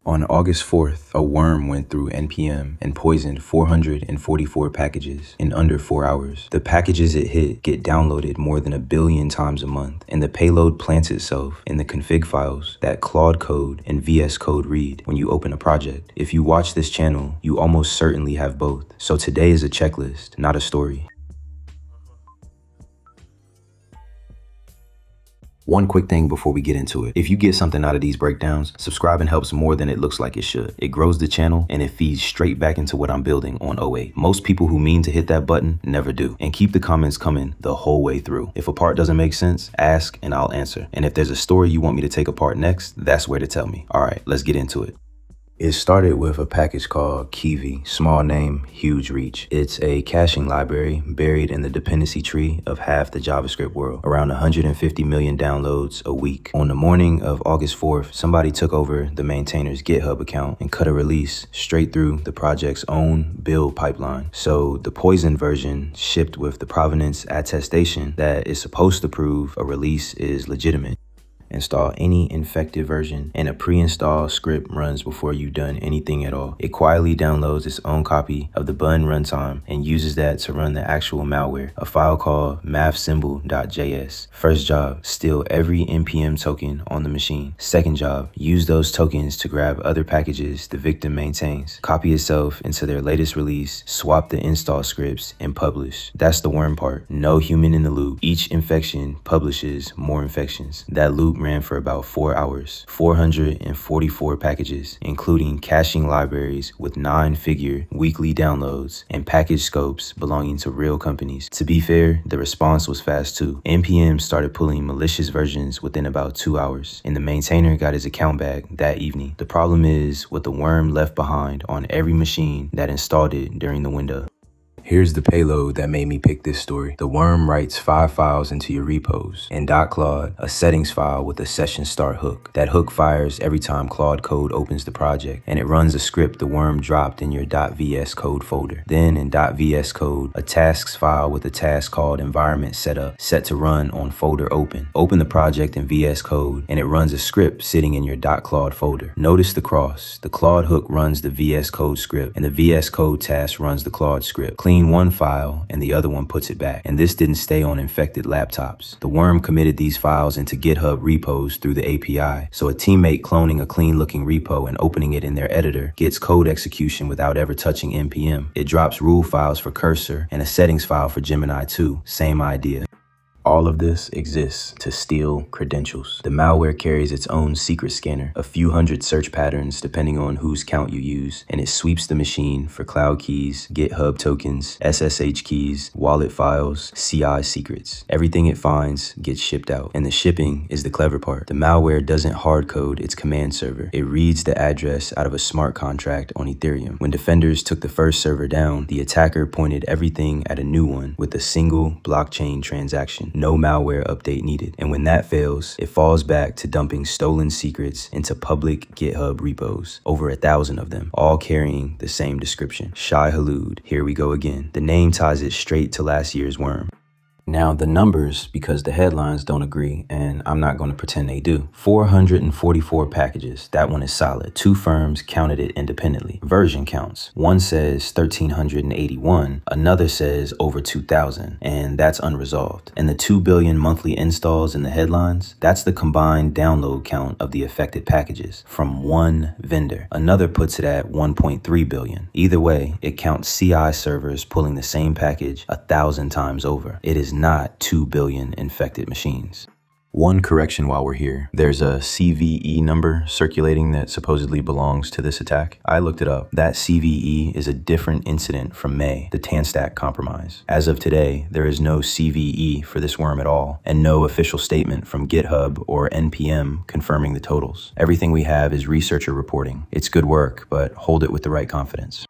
On August 4th, a worm went through NPM and poisoned 444 packages in under 4 hours. The packages it hit get downloaded more than 1 billion times a month, and the payload plants itself in the config files that Claude code and vscode read when you open a project. If you watch this channel, you almost certainly have both. So today is a checklist, not a story. One quick thing before we get into it. If you get something out of these breakdowns, subscribing helps more than it looks like it should. It grows the channel and it feeds straight back into what I'm building on OA. Most people who mean to hit that button never do. And keep the comments coming the whole way through. If a part doesn't make sense, ask and I'll answer. And if there's a story you want me to take apart next, that's where to tell me. All right, let's get into it. It started with a package called keyv, small name, huge reach. It's a caching library buried in the dependency tree of half the JavaScript world, around 150 million downloads a week. On the morning of August 4th, somebody took over the maintainer's GitHub account and cut a release straight through the project's own build pipeline. So the poison version shipped with the provenance attestation that is supposed to prove a release is legitimate. Install any infected version, and a pre-install script runs before you've done anything at all. It quietly downloads its own copy of the bun runtime and uses that to run the actual malware, a file called mathsymbol.js. First job, steal every npm token on the machine. Second job, use those tokens to grab other packages the victim maintains, copy itself into their latest release, swap the install scripts, and publish. That's the worm part. No human in the loop. Each infection publishes more infections. That loop ran for about 4 hours. 444 packages, including caching libraries with 9-figure weekly downloads and package scopes belonging to real companies. To be fair, the response was fast too. NPM started pulling malicious versions within about 2 hours, and the maintainer got his account back that evening. The problem is what the worm left behind on every machine that installed it during the window. Here's the payload that made me pick this story. The worm writes 5 files into your repos. In .Claude, a settings file with a SessionStart hook. That hook fires every time Claude code opens the project, and it runs a script the worm dropped in your .vscode folder. Then in .vscode, a tasks file with a task called environment setup set to run on folderOpen. Open the project in vscode, and it runs a script sitting in your .Claude folder. Notice the cross. The Claude hook runs the vscode script, and the vscode task runs the Claude script. Clean one file and the other one puts it back, and this didn't stay on infected laptops. The worm committed these files into GitHub repos through the API, so a teammate cloning a clean looking repo and opening it in their editor gets code execution without ever touching npm. It drops rule files for Cursor and a settings file for Gemini 2. Same idea. All of this exists to steal credentials. The malware carries its own secret scanner, a few hundred search patterns depending on whose count you use, and it sweeps the machine for cloud keys, GitHub tokens, SSH keys, wallet files, CI secrets. Everything it finds gets shipped out, and the shipping is the clever part. The malware doesn't hardcode its command server. It reads the address out of a smart contract on Ethereum. When defenders took the first server down, the attacker pointed everything at a new one with a single blockchain transaction. No malware update needed. And when that fails, it falls back to dumping stolen secrets into public GitHub repos. Over 1,000 of them, all carrying the same description. Shai-hulud. Here we go again. The name ties it straight to last year's worm. Now the numbers, because the headlines don't agree, and I'm not going to pretend they do. 444 packages. That one is solid. 2 firms counted it independently. Version counts. One says 1,381. Another says over 2,000, and that's unresolved. And the 2 billion monthly installs in the headlines, that's the combined download count of the affected packages from one vendor. Another puts it at 1.3 billion. Either way, it counts CI servers pulling the same package 1,000 times over. It is not 2 billion infected machines. One correction while we're here. There's a CVE number circulating that supposedly belongs to this attack. I looked it up. That CVE is a different incident from May, the Tanstack compromise. As of today, there is no CVE for this worm at all, and no official statement from GitHub or NPM confirming the totals. Everything we have is researcher reporting. It's good work, but hold it with the right confidence.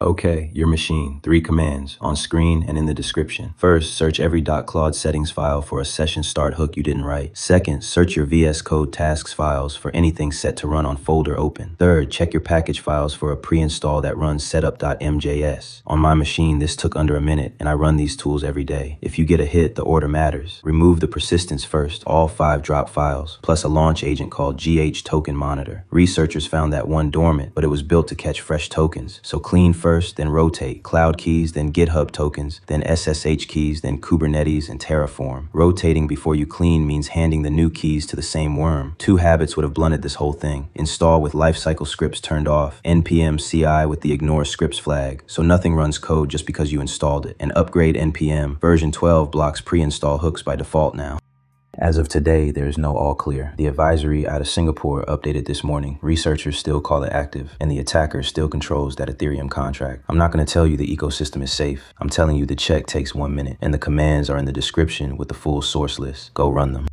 Okay, your machine. 3 commands on screen and in the description. First, search every .claude settings file for a SessionStart hook you didn't write. Second, search your vscode tasks files for anything set to run on folderOpen. Third, check your package files for a preinstall that runs setup.mjs. On my machine, this took under a minute, and I run these tools every day. If you get a hit, the order matters. Remove the persistence first, all 5 drop files, plus a launch agent called token monitor. Researchers found that one dormant, but it was built to catch fresh tokens. So clean first, then rotate. Cloud keys, then GitHub tokens, then SSH keys, then Kubernetes and Terraform. Rotating before you clean means handing the new keys to the same worm. 2 habits would have blunted this whole thing. Install with lifecycle scripts turned off. npm CI with the ignore scripts flag, so nothing runs code just because you installed it. And upgrade npm. Version 12 blocks pre-install hooks by default now. As of today, there is no all clear. The advisory out of Singapore updated this morning. Researchers still call it active, and the attacker still controls that Ethereum contract. I'm not going to tell you the ecosystem is safe. I'm telling you the check takes 1 minute, and the commands are in the description with the full source list. Go run them.